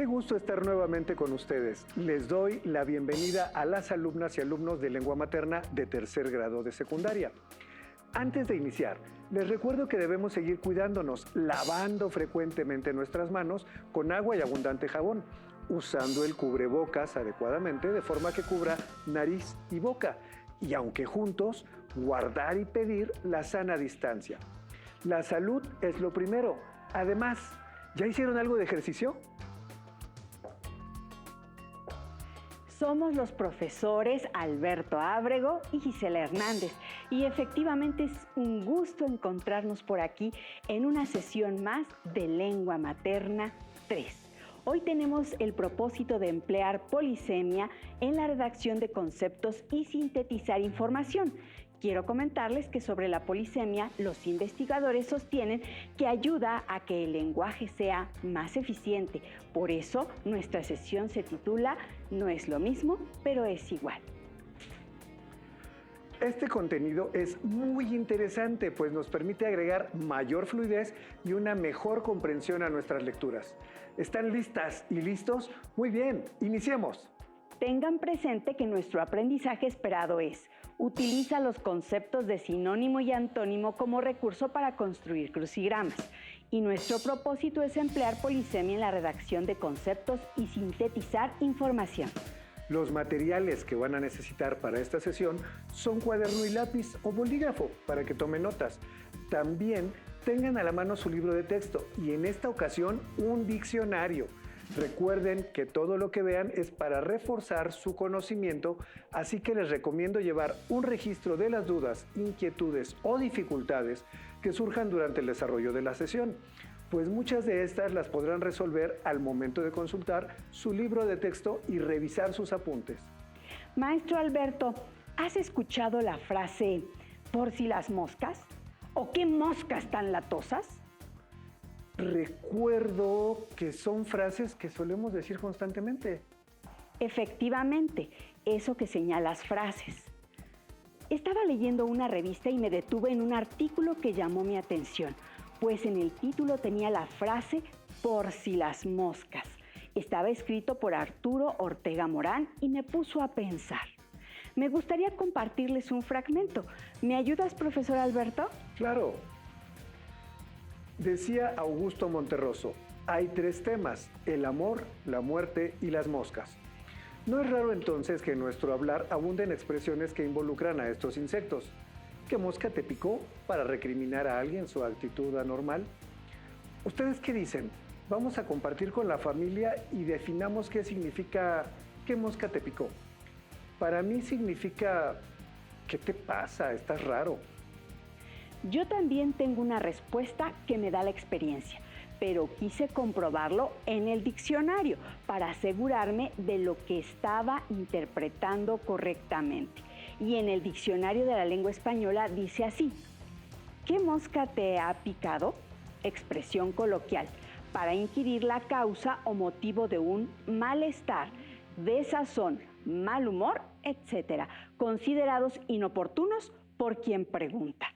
gusto estar nuevamente con ustedes. Les doy la bienvenida a las alumnas y alumnos de lengua materna de tercer grado de secundaria. Antes de iniciar, les recuerdo que debemos seguir cuidándonos, lavando frecuentemente nuestras manos con agua y abundante jabón, usando el cubrebocas adecuadamente de forma que cubra nariz y boca, y aunque juntos, guardar y pedir la sana distancia. La salud es lo primero. Además, ¿ya hicieron algo de ejercicio? Somos los profesores Alberto Ábrego y Gisela Hernández y efectivamente es un gusto encontrarnos por aquí en una sesión más de Lengua Materna 3. Hoy tenemos el propósito de emplear polisemia en la redacción de conceptos y sintetizar información. Quiero comentarles que sobre la polisemia, los investigadores sostienen que ayuda a que el lenguaje sea más eficiente. Por eso, nuestra sesión se titula No es lo mismo, pero es igual. Este contenido es muy interesante, pues nos permite agregar mayor fluidez y una mejor comprensión a nuestras lecturas. ¿Están listas y listos? Muy bien, iniciemos. Tengan presente que nuestro aprendizaje esperado es: utiliza los conceptos de sinónimo y antónimo como recurso para construir crucigramas. Y nuestro propósito es emplear polisemia en la redacción de conceptos y sintetizar información. Los materiales que van a necesitar para esta sesión son cuaderno y lápiz o bolígrafo para que tomen notas. También tengan a la mano su libro de texto y en esta ocasión un diccionario. Recuerden que todo lo que vean es para reforzar su conocimiento, así que les recomiendo llevar un registro de las dudas, inquietudes o dificultades que surjan durante el desarrollo de la sesión, pues muchas de estas las podrán resolver al momento de consultar su libro de texto y revisar sus apuntes. Maestro Alberto, ¿has escuchado la frase "por si las moscas"? ¿O qué moscas tan latosas? Recuerdo que son frases que solemos decir constantemente. Efectivamente, eso que señalas frases. Estaba leyendo una revista y me detuve en un artículo que llamó mi atención, pues en el título tenía la frase "por si las moscas". Estaba escrito por Arturo Ortega Morán y me puso a pensar. Me gustaría compartirles un fragmento. ¿Me ayudas, profesor Alberto? Claro. Decía Augusto Monterroso, hay 3 temas: el amor, la muerte y las moscas. No es raro entonces que en nuestro hablar abunden expresiones que involucran a estos insectos. ¿Qué mosca te picó? Para recriminar a alguien su actitud anormal. ¿Ustedes qué dicen? Vamos a compartir con la familia y definamos qué significa ¿qué mosca te picó? Para mí significa ¿qué te pasa? Estás raro. Yo también tengo una respuesta que me da la experiencia, pero quise comprobarlo en el diccionario para asegurarme de lo que estaba interpretando correctamente. Y en el diccionario de la lengua española dice así: ¿qué mosca te ha picado? Expresión coloquial para inquirir la causa o motivo de un malestar, desazón, mal humor, etc., considerados inoportunos por quien pregunta.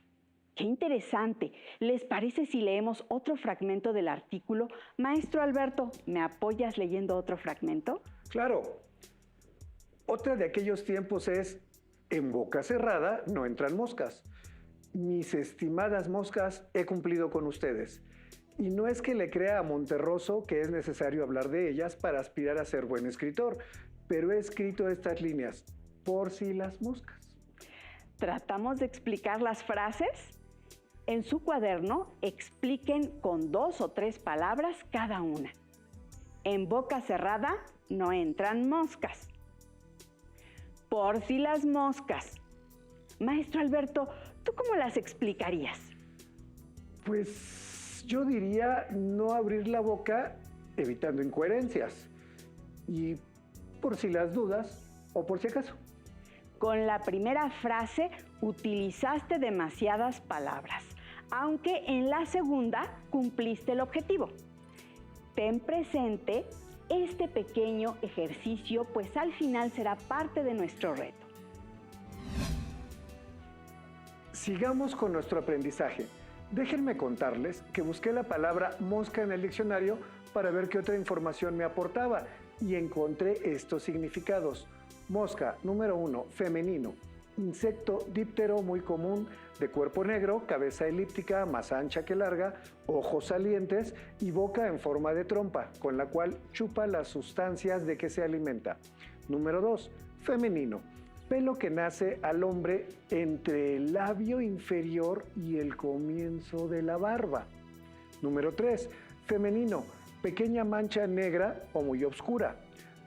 ¡Qué interesante! ¿Les parece si leemos otro fragmento del artículo? Maestro Alberto, ¿me apoyas leyendo otro fragmento? Claro. Otra de aquellos tiempos es: en boca cerrada no entran moscas. Mis estimadas moscas, he cumplido con ustedes. Y no es que le crea a Monterroso que es necesario hablar de ellas para aspirar a ser buen escritor, pero he escrito estas líneas: por si las moscas. ¿Tratamos de explicar las frases? En su cuaderno, expliquen con 2 o 3 palabras cada una. En boca cerrada no entran moscas. Por si las moscas. Maestro Alberto, ¿tú cómo las explicarías? Pues yo diría no abrir la boca evitando incoherencias. Y por si las dudas o por si acaso. Con la primera frase utilizaste demasiadas palabras, aunque en la segunda cumpliste el objetivo. Ten presente este pequeño ejercicio, pues al final será parte de nuestro reto. Sigamos con nuestro aprendizaje. Déjenme contarles que busqué la palabra mosca en el diccionario para ver qué otra información me aportaba y encontré estos significados. Mosca, número 1, femenino. Insecto díptero muy común, de cuerpo negro, cabeza elíptica, más ancha que larga, ojos salientes y boca en forma de trompa, con la cual chupa las sustancias de que se alimenta. Número 2, femenino. Pelo que nace al hombre entre el labio inferior y el comienzo de la barba. Número 3, femenino. Pequeña mancha negra o muy oscura.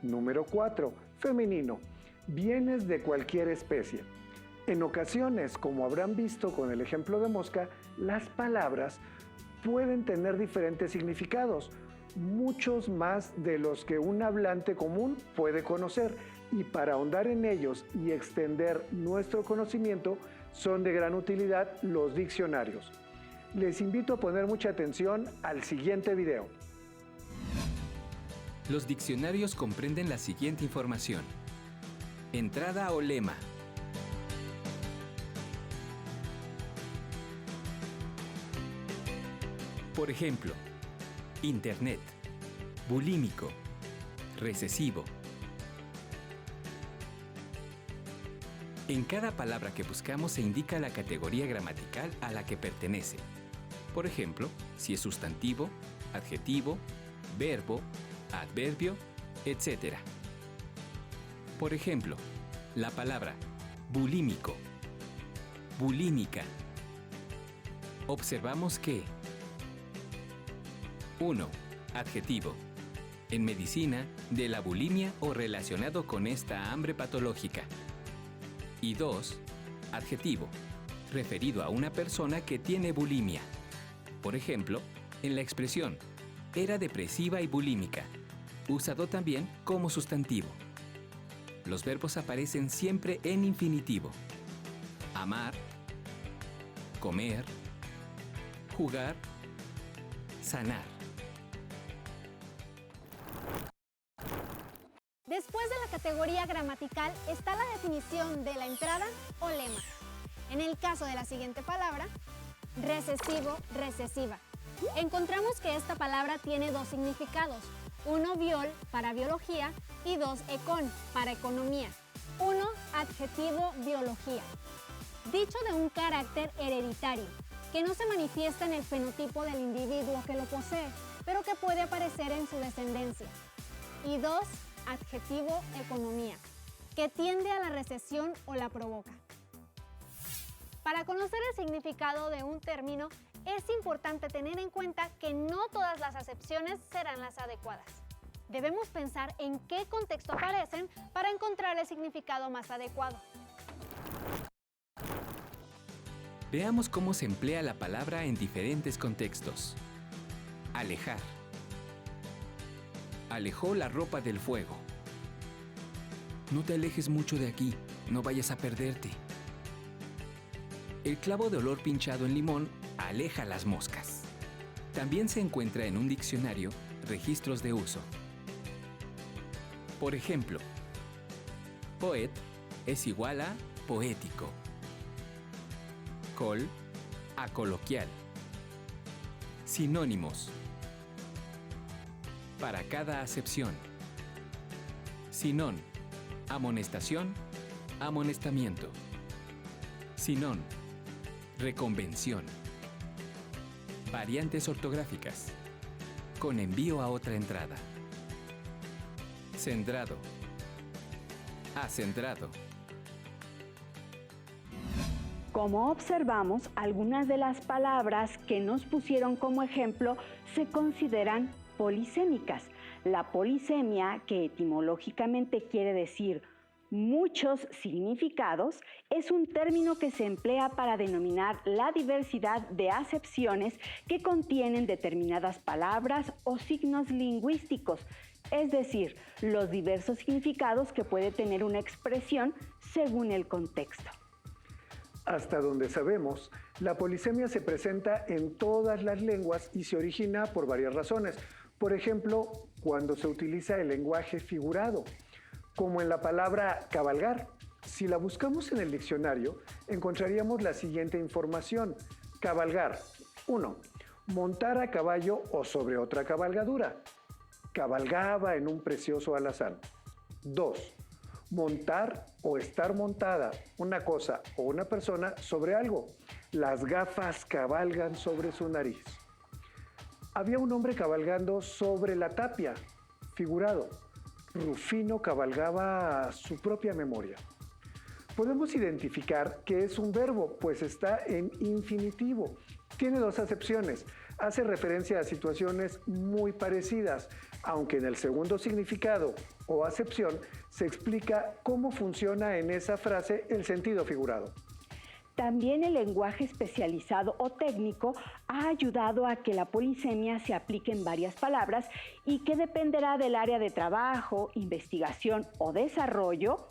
Número 4, femenino. Bienes de cualquier especie. En ocasiones, como habrán visto con el ejemplo de mosca, las palabras pueden tener diferentes significados, muchos más de los que un hablante común puede conocer, y para ahondar en ellos y extender nuestro conocimiento son de gran utilidad los diccionarios. Les invito a poner mucha atención al siguiente video. Los diccionarios comprenden la siguiente información. Entrada o lema. Por ejemplo, Internet, bulímico, recesivo. En cada palabra que buscamos se indica la categoría gramatical a la que pertenece. Por ejemplo, si es sustantivo, adjetivo, verbo, adverbio, etc. Por ejemplo, la palabra bulímico, bulímica. Observamos que 1. Adjetivo. En medicina, de la bulimia o relacionado con esta hambre patológica. Y 2. Adjetivo. Referido a una persona que tiene bulimia. Por ejemplo, en la expresión era depresiva y bulímica, usado también como sustantivo. Los verbos aparecen siempre en infinitivo. Amar, comer, jugar, sanar. Después de la categoría gramatical está la definición de la entrada o lema. En el caso de la siguiente palabra, recesivo, recesiva. Encontramos que esta palabra tiene dos significados. 1, biol, para biología, y 2, econ, para economía. 1, adjetivo, biología. Dicho de un carácter hereditario, que no se manifiesta en el fenotipo del individuo que lo posee, pero que puede aparecer en su descendencia. Y 2, adjetivo, economía, que tiende a la recesión o la provoca. Para conocer el significado de un término, es importante tener en cuenta que no todas las acepciones serán las adecuadas. Debemos pensar en qué contexto aparecen para encontrar el significado más adecuado. Veamos cómo se emplea la palabra en diferentes contextos. Alejar. Alejó la ropa del fuego. No te alejes mucho de aquí, no vayas a perderte. El clavo de olor pinchado en limón aleja las moscas. También se encuentra en un diccionario registros de uso. Por ejemplo, poet es igual a poético. Col a coloquial. Sinónimos. Para cada acepción. Sinón, amonestación, amonestamiento. Sinón, reconvención. Variantes ortográficas. Con envío a otra entrada. Centrado. Acentrado. Como observamos, algunas de las palabras que nos pusieron como ejemplo se consideran polisémicas. La polisemia, que etimológicamente quiere decir muchos significados, es un término que se emplea para denominar la diversidad de acepciones que contienen determinadas palabras o signos lingüísticos, es decir, los diversos significados que puede tener una expresión según el contexto. Hasta donde sabemos, la polisemia se presenta en todas las lenguas y se origina por varias razones. Por ejemplo, cuando se utiliza el lenguaje figurado, como en la palabra cabalgar. Si la buscamos en el diccionario, encontraríamos la siguiente información. Cabalgar. 1. Montar a caballo o sobre otra cabalgadura. cabalgaba en un precioso alazán. 2. Montar o estar montada una cosa o una persona sobre algo. Las gafas cabalgan sobre su nariz. Había un hombre cabalgando sobre la tapia, figurado. Rufino cabalgaba su propia memoria. Podemos identificar que es un verbo, pues está en infinitivo. Tiene 2 acepciones. Hace referencia a situaciones muy parecidas, aunque en el segundo significado o acepción se explica cómo funciona en esa frase el sentido figurado. También el lenguaje especializado o técnico ha ayudado a que la polisemia se aplique en varias palabras y que dependerá del área de trabajo, investigación o desarrollo.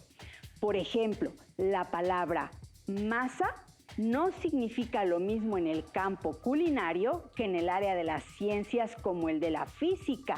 Por ejemplo, la palabra masa no significa lo mismo en el campo culinario que en el área de las ciencias como el de la física,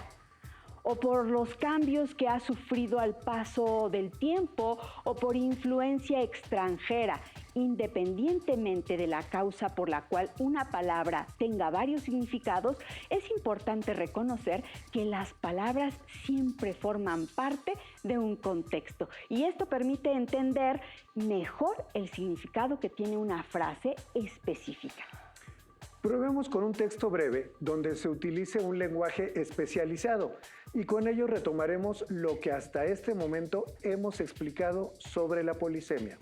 o por los cambios que ha sufrido al paso del tiempo o por influencia extranjera. Independientemente de la causa por la cual una palabra tenga varios significados, es importante reconocer que las palabras siempre forman parte de un contexto y esto permite entender mejor el significado que tiene una frase específica. Probemos con un texto breve donde se utilice un lenguaje especializado y con ello retomaremos lo que hasta este momento hemos explicado sobre la polisemia.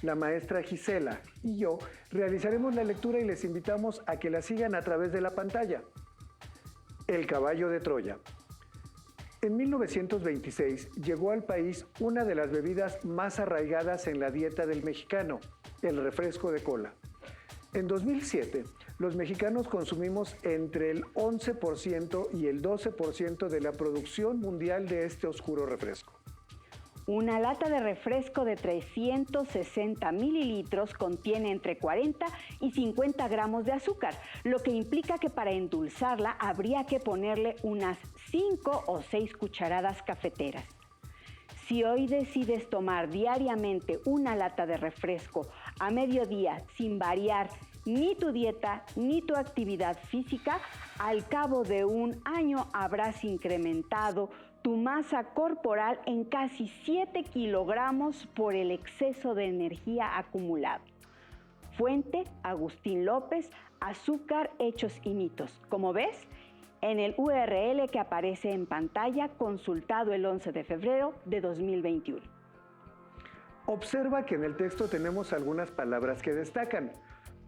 La maestra Gisela y yo realizaremos la lectura y les invitamos a que la sigan a través de la pantalla. El caballo de Troya. En 1926 llegó al país una de las bebidas más arraigadas en la dieta del mexicano, el refresco de cola. En 2007, los mexicanos consumimos entre el 11% y el 12% de la producción mundial de este oscuro refresco. Una lata de refresco de 360 mililitros contiene entre 40 y 50 gramos de azúcar, lo que implica que para endulzarla habría que ponerle unas 5 o 6 cucharadas cafeteras. Si hoy decides tomar diariamente una lata de refresco a mediodía sin variar ni tu dieta ni tu actividad física, al cabo de un año habrás incrementado tu masa corporal en casi 7 kilogramos por el exceso de energía acumulado. Fuente: Agustín López, Azúcar, Hechos y Mitos. Como ves, en el URL que aparece en pantalla, consultado el 11 de febrero de 2021. Observa que en el texto tenemos algunas palabras que destacan.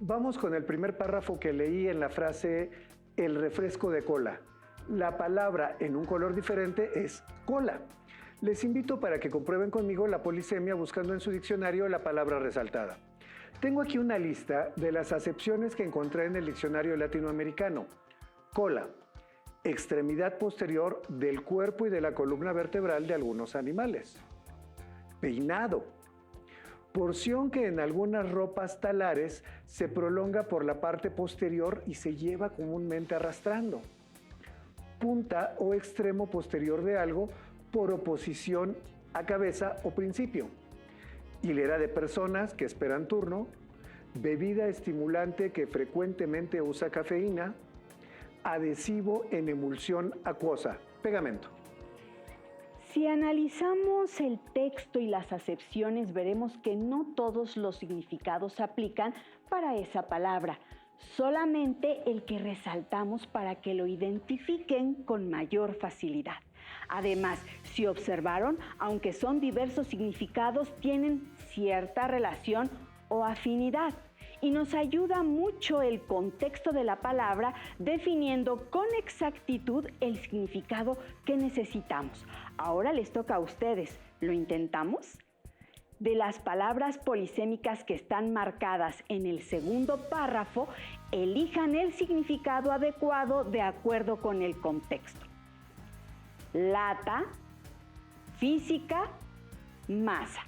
Vamos con el primer párrafo que leí en la frase el refresco de cola. La palabra en un color diferente es cola. Les invito para que comprueben conmigo la polisemia buscando en su diccionario la palabra resaltada. Tengo aquí una lista de las acepciones que encontré en el diccionario latinoamericano. Cola: extremidad posterior del cuerpo y de la columna vertebral de algunos animales. Peinado: porción que en algunas ropas talares se prolonga por la parte posterior y se lleva comúnmente arrastrando. Punta o extremo posterior de algo por oposición a cabeza o principio. Hilera de personas que esperan turno. Bebida estimulante que frecuentemente usa cafeína. Adhesivo en emulsión acuosa, pegamento. Si analizamos el texto y las acepciones, veremos que no todos los significados aplican para esa palabra, solamente el que resaltamos para que lo identifiquen con mayor facilidad. Además, si observaron, aunque son diversos significados, tienen cierta relación o afinidad. Y nos ayuda mucho el contexto de la palabra definiendo con exactitud el significado que necesitamos. Ahora les toca a ustedes. ¿Lo intentamos? De las palabras polisémicas que están marcadas en el segundo párrafo, elijan el significado adecuado de acuerdo con el contexto. Lata, física, masa.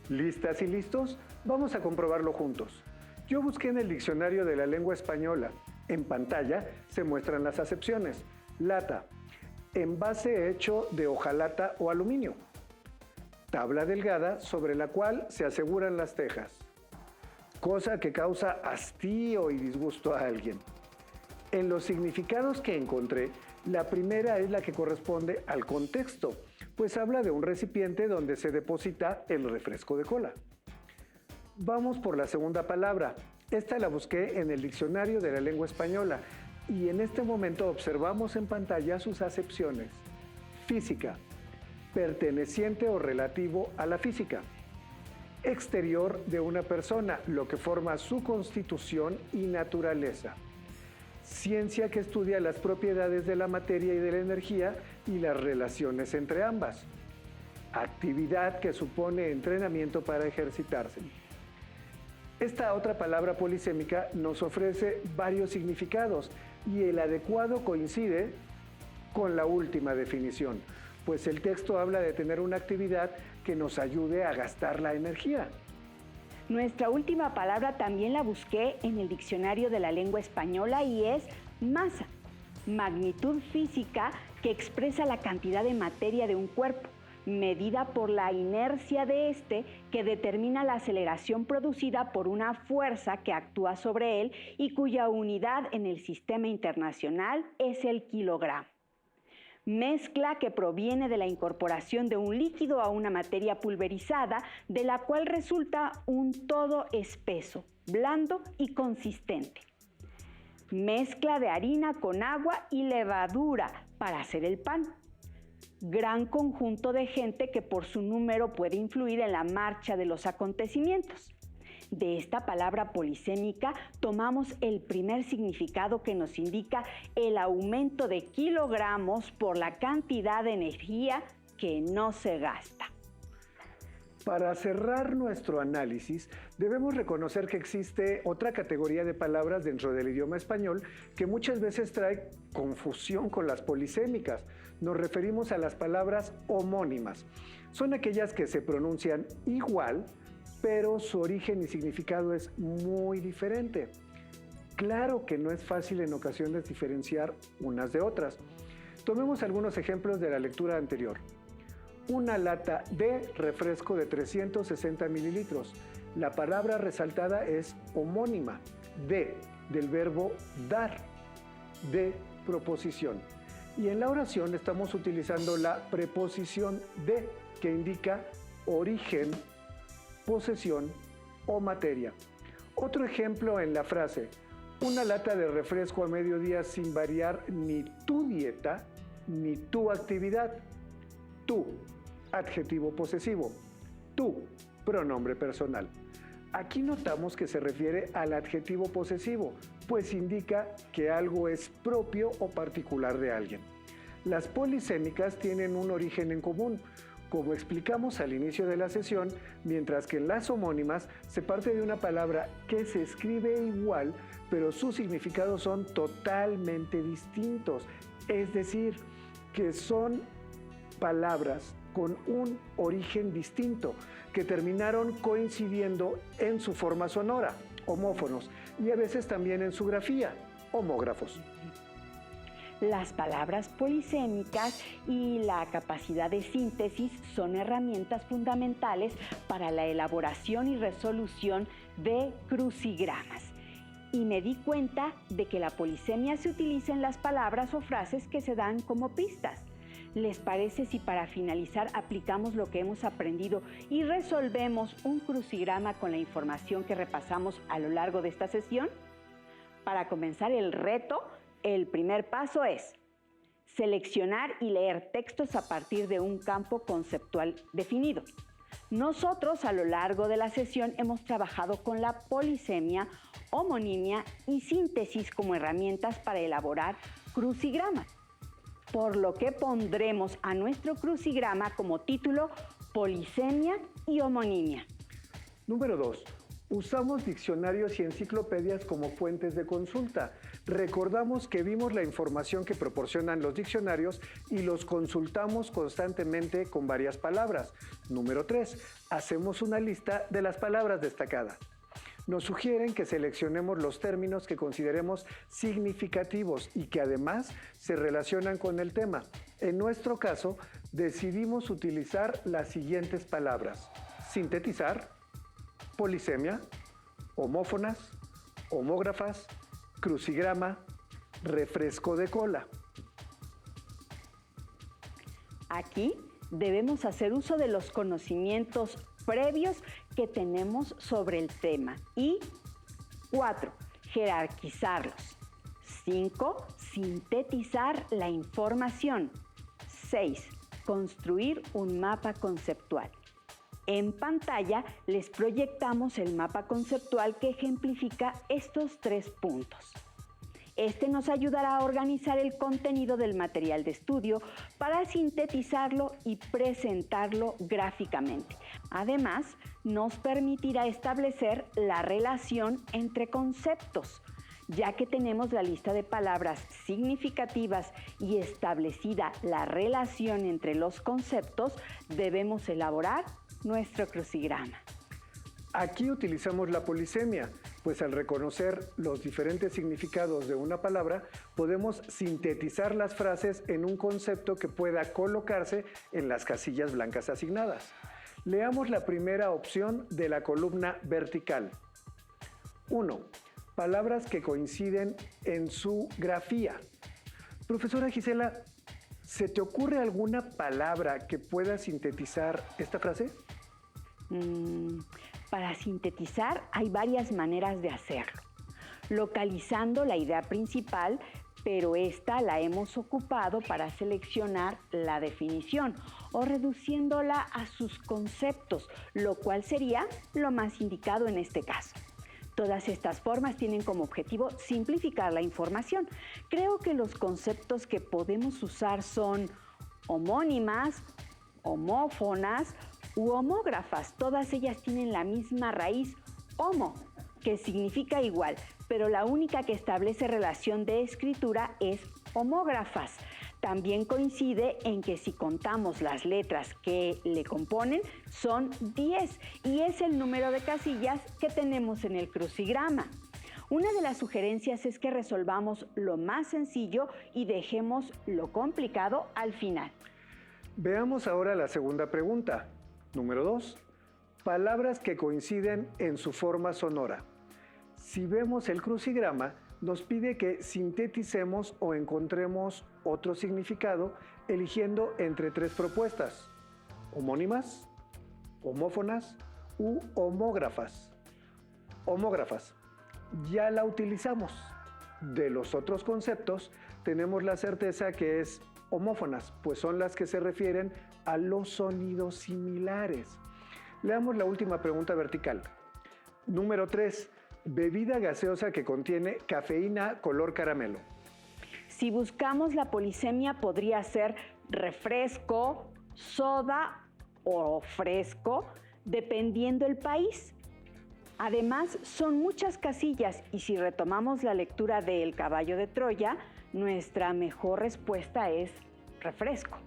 ¿Listas y listos? Vamos a comprobarlo juntos. Yo busqué en el diccionario de la lengua española. En pantalla se muestran las acepciones. Lata: envase hecho de hojalata o aluminio. Tabla delgada sobre la cual se aseguran las tejas. Cosa que causa hastío y disgusto a alguien. En los significados que encontré, La primera es la que corresponde al contexto, pues habla de un recipiente donde se deposita el refresco de cola. Vamos por la segunda palabra. Esta la busqué en el diccionario de la lengua española y en este momento observamos en pantalla sus acepciones. Física, perteneciente o relativo a la física. Exterior de una persona, lo que forma su constitución y naturaleza. Ciencia que estudia las propiedades de la materia y de la energía y las relaciones entre ambas. Actividad que supone entrenamiento para ejercitarse. Esta otra palabra polisémica nos ofrece varios significados y el adecuado coincide con la última definición, pues el texto habla de tener una actividad que nos ayude a gastar la energía. Nuestra última palabra también la busqué en el diccionario de la lengua española y es masa, magnitud física que expresa la cantidad de materia de un cuerpo, medida por la inercia de este que determina la aceleración producida por una fuerza que actúa sobre él y cuya unidad en el sistema internacional es el kilogramo. Mezcla que proviene de la incorporación de un líquido a una materia pulverizada, de la cual resulta un todo espeso, blando y consistente. Mezcla de harina con agua y levadura para hacer el pan. Gran conjunto de gente que por su número puede influir en la marcha de los acontecimientos. De esta palabra polisémica tomamos el primer significado que nos indica el aumento de kilogramos por la cantidad de energía que no se gasta. Para cerrar nuestro análisis, debemos reconocer que existe otra categoría de palabras dentro del idioma español que muchas veces trae confusión con las polisémicas. Nos referimos a las palabras homónimas. Son aquellas que se pronuncian igual, pero su origen y significado es muy diferente. Claro que no es fácil en ocasiones diferenciar unas de otras. Tomemos algunos ejemplos de la lectura anterior. Una lata de refresco de 360 mililitros. La palabra resaltada es homónima, del verbo dar, de proposición. Y en la oración estamos utilizando la preposición de, que indica origen, posesión o materia. Otro ejemplo en la frase, una lata de refresco a mediodía sin variar ni tu dieta ni tu actividad. Tú, adjetivo posesivo. Tú, pronombre personal. Aquí notamos que se refiere al adjetivo posesivo, pues indica que algo es propio o particular de alguien. Las polisémicas tienen un origen en común, como explicamos al inicio de la sesión, mientras que en las homónimas se parte de una palabra que se escribe igual, pero sus significados son totalmente distintos, es decir, que son palabras con un origen distinto, que terminaron coincidiendo en su forma sonora, homófonos, y a veces también en su grafía, homógrafos. Las palabras polisémicas y la capacidad de síntesis son herramientas fundamentales para la elaboración y resolución de crucigramas. Y me di cuenta de que la polisemia se utiliza en las palabras o frases que se dan como pistas. ¿Les parece si para finalizar aplicamos lo que hemos aprendido y resolvemos un crucigrama con la información que repasamos a lo largo de esta sesión? Para comenzar el reto, el primer paso es seleccionar y leer textos a partir de un campo conceptual definido. Nosotros a lo largo de la sesión hemos trabajado con la polisemia, homonimia y síntesis como herramientas para elaborar crucigramas, por lo que pondremos a nuestro crucigrama como título polisemia y homonimia. Número 2. Usamos diccionarios y enciclopedias como fuentes de consulta. Recordamos que vimos la información que proporcionan los diccionarios y los consultamos constantemente con varias palabras. Número 3. Hacemos una lista de las palabras destacadas. Nos sugieren que seleccionemos los términos que consideremos significativos y que además se relacionan con el tema. En nuestro caso, decidimos utilizar las siguientes palabras: sintetizar, polisemia, homófonas, homógrafas, crucigrama, refresco de cola. Aquí debemos hacer uso de los conocimientos previos que tenemos sobre el tema. Y 4. Jerarquizarlos. 5. Sintetizar la información. 6. Construir un mapa conceptual. En pantalla les proyectamos el mapa conceptual que ejemplifica estos 3 puntos. Este nos ayudará a organizar el contenido del material de estudio para sintetizarlo y presentarlo gráficamente. Además, nos permitirá establecer la relación entre conceptos. Ya que tenemos la lista de palabras significativas y establecida la relación entre los conceptos, debemos elaborar nuestro crucigrama. Aquí utilizamos la polisemia, pues al reconocer los diferentes significados de una palabra, podemos sintetizar las frases en un concepto que pueda colocarse en las casillas blancas asignadas. Leamos la primera opción de la columna vertical. 1. Palabras que coinciden en su grafía. Profesora Gisela, ¿se te ocurre alguna palabra que pueda sintetizar esta frase? Para sintetizar hay varias maneras de hacerlo. Localizando la idea principal, pero esta la hemos ocupado para seleccionar la definición o reduciéndola a sus conceptos, lo cual sería lo más indicado en este caso. Todas estas formas tienen como objetivo simplificar la información. Creo que los conceptos que podemos usar son homónimas, homófonas u homógrafas. Todas ellas tienen la misma raíz homo, que significa igual, pero la única que establece relación de escritura es homógrafas. También coincide en que si contamos las letras que le componen, son 10 y es el número de casillas que tenemos en el crucigrama. Una de las sugerencias es que resolvamos lo más sencillo y dejemos lo complicado al final. Veamos ahora la segunda pregunta. Número 2. Palabras que coinciden en su forma sonora. Si vemos el crucigrama, nos pide que sinteticemos o encontremos otro significado eligiendo entre 3 propuestas: homónimas, homófonas u homógrafas. Homógrafas. Ya la utilizamos. De los otros conceptos, tenemos la certeza que es homófonas, pues son las que se refieren a los sonidos similares. Leamos la última pregunta vertical. Número 3. Bebida gaseosa que contiene cafeína color caramelo. Si buscamos la polisemia, podría ser refresco, soda o fresco, dependiendo el país. Además, son muchas casillas y si retomamos la lectura de El caballo de Troya, nuestra mejor respuesta es refresco.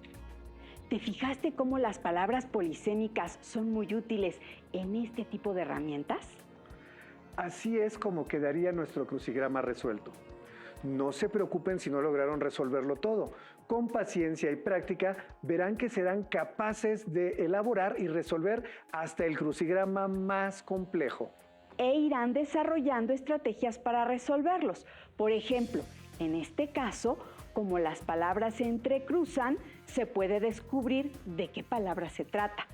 ¿Te fijaste cómo las palabras polisémicas son muy útiles en este tipo de herramientas? Así es como quedaría nuestro crucigrama resuelto. No se preocupen si no lograron resolverlo todo. Con paciencia y práctica verán que serán capaces de elaborar y resolver hasta el crucigrama más complejo. E irán desarrollando estrategias para resolverlos. Por ejemplo, en este caso, como las palabras se entrecruzan, se puede descubrir de qué palabra se trata.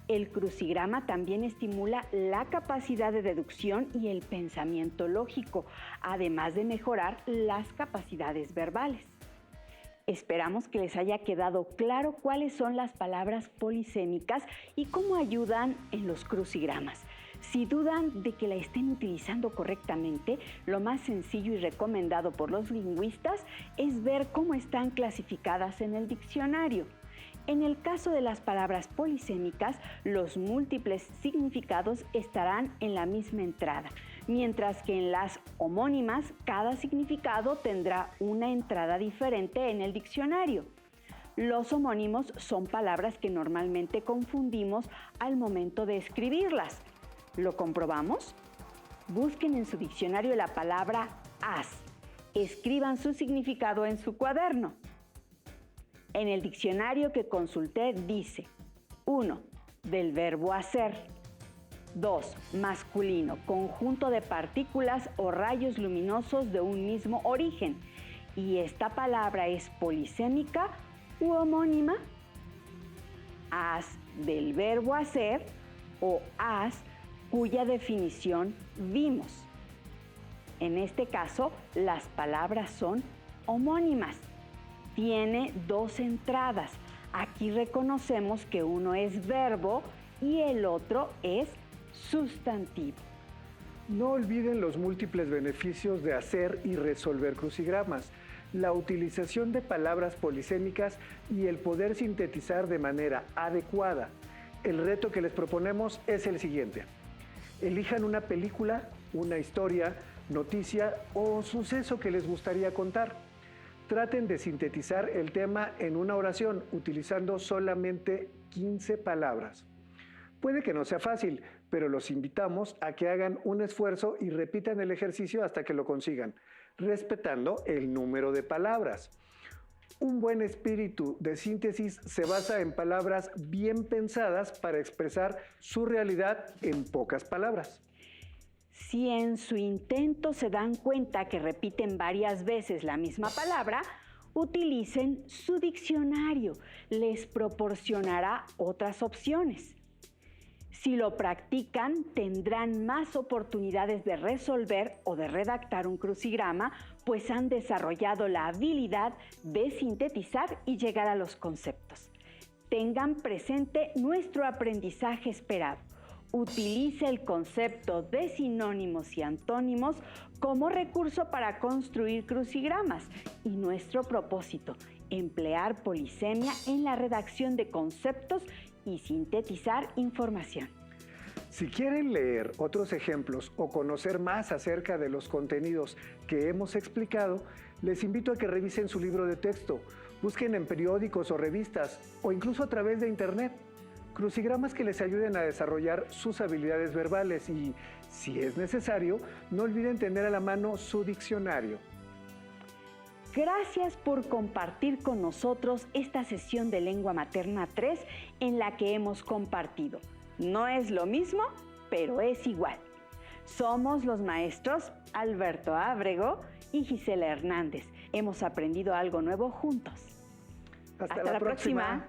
El crucigrama también estimula la capacidad de deducción y el pensamiento lógico, además de mejorar las capacidades verbales. Esperamos que les haya quedado claro cuáles son las palabras polisémicas y cómo ayudan en los crucigramas. Si dudan de que la estén utilizando correctamente, lo más sencillo y recomendado por los lingüistas es ver cómo están clasificadas en el diccionario. En el caso de las palabras polisémicas, los múltiples significados estarán en la misma entrada, mientras que en las homónimas, cada significado tendrá una entrada diferente en el diccionario. Los homónimos son palabras que normalmente confundimos al momento de escribirlas. ¿Lo comprobamos? Busquen en su diccionario la palabra haz. Escriban su significado en su cuaderno. En el diccionario que consulté dice: 1. Del verbo hacer. 2. Masculino, conjunto de partículas o rayos luminosos de un mismo origen. ¿Y esta palabra es polisémica u homónima? haz del verbo hacer o haz cuya definición vimos. En este caso, las palabras son homónimas. Tiene dos entradas. Aquí reconocemos que uno es verbo y el otro es sustantivo. No olviden los múltiples beneficios de hacer y resolver crucigramas, la utilización de palabras polisémicas y el poder sintetizar de manera adecuada. El reto que les proponemos es el siguiente. Elijan una película, una historia, noticia o suceso que les gustaría contar. Traten de sintetizar el tema en una oración utilizando solamente 15 palabras. Puede que no sea fácil, pero los invitamos a que hagan un esfuerzo y repitan el ejercicio hasta que lo consigan, respetando el número de palabras. Un buen espíritu de síntesis se basa en palabras bien pensadas para expresar su realidad en pocas palabras. Si en su intento se dan cuenta que repiten varias veces la misma palabra, utilicen su diccionario. Les proporcionará otras opciones. Si lo practican, tendrán más oportunidades de resolver o de redactar un crucigrama, pues han desarrollado la habilidad de sintetizar y llegar a los conceptos. Tengan presente nuestro aprendizaje esperado. Utilice el concepto de sinónimos y antónimos como recurso para construir crucigramas y nuestro propósito, emplear polisemia en la redacción de conceptos y sintetizar información. Si quieren leer otros ejemplos o conocer más acerca de los contenidos que hemos explicado, les invito a que revisen su libro de texto, busquen en periódicos o revistas o incluso a través de internet crucigramas que les ayuden a desarrollar sus habilidades verbales y, si es necesario, no olviden tener a la mano su diccionario. Gracias por compartir con nosotros esta sesión de Lengua Materna 3 en la que hemos compartido. No es lo mismo, pero es igual. Somos los maestros Alberto Ábrego y Gisela Hernández. Hemos aprendido algo nuevo juntos. Hasta la próxima.